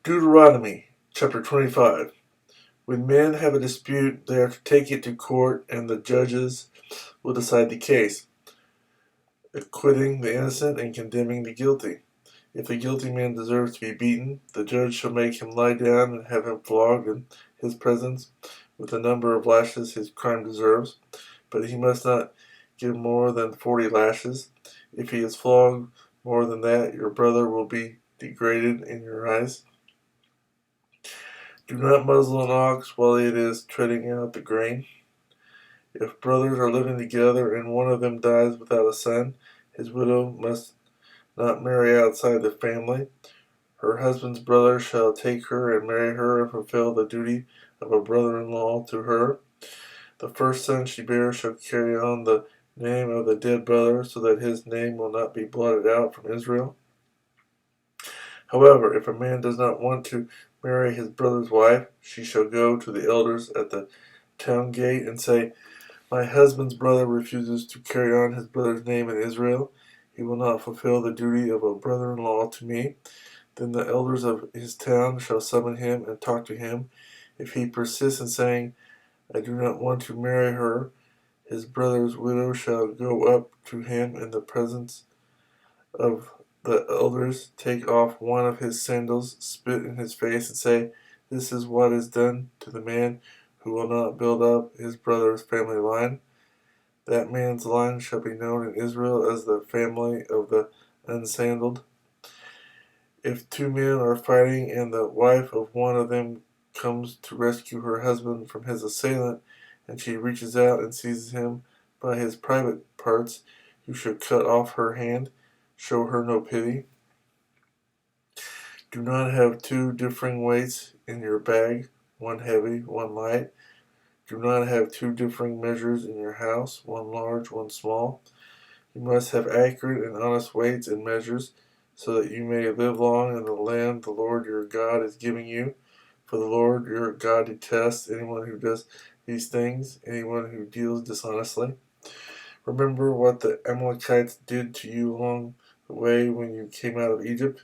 Deuteronomy chapter 25. When men have a dispute, they are to take it to court, and the judges will decide the case, acquitting the innocent and condemning the guilty. If the guilty man deserves to be beaten, the judge shall make him lie down and have him flogged in his presence with the number of lashes his crime deserves, but he must not give more than 40 lashes. If he is flogged more than that, your brother will be degraded in your eyes. Do not muzzle an ox while it is treading out the grain. If brothers are living together and one of them dies without a son, his widow must not marry outside the family. Her husband's brother shall take her and marry her and fulfill the duty of a brother-in-law to her. The first son she bears shall carry on the name of the dead brother, so that his name will not be blotted out from Israel. However, if a man does not want to marry his brother's wife, she shall go to the elders at the town gate and say, "My husband's brother refuses to carry on his brother's name in Israel. He will not fulfill the duty of a brother-in-law to me." Then the elders of his town shall summon him and talk to him. If he persists in saying, "I do not want to marry her," his brother's widow shall go up to him in the presence of the elders, take off one of his sandals, spit in his face, and say, "This is what is done to the man who will not build up his brother's family line. That man's line shall be known in Israel as the family of the unsandaled." If two men are fighting and the wife of one of them comes to rescue her husband from his assailant, and she reaches out and seizes him by his private parts, you shall cut off her hand. Show her no pity. Do not have two differing weights in your bag, one heavy, one light. Do not have two differing measures in your house, one large, one small. You must have accurate and honest weights and measures, so that you may live long in the land the Lord your God is giving you. For the Lord your God detests anyone who does these things, anyone who deals dishonestly. Remember what the Amalekites did to you along the way when you came out of Egypt.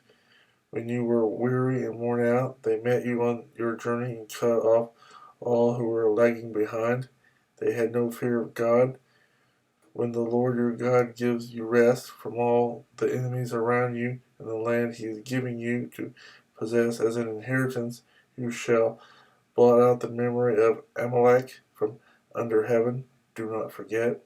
When you were weary and worn out, they met you on your journey and cut off all who were lagging behind. They had no fear of God. When the Lord your God gives you rest from all the enemies around you in the land he is giving you to possess as an inheritance, you shall blot out the memory of Amalek from under heaven. Do not forget.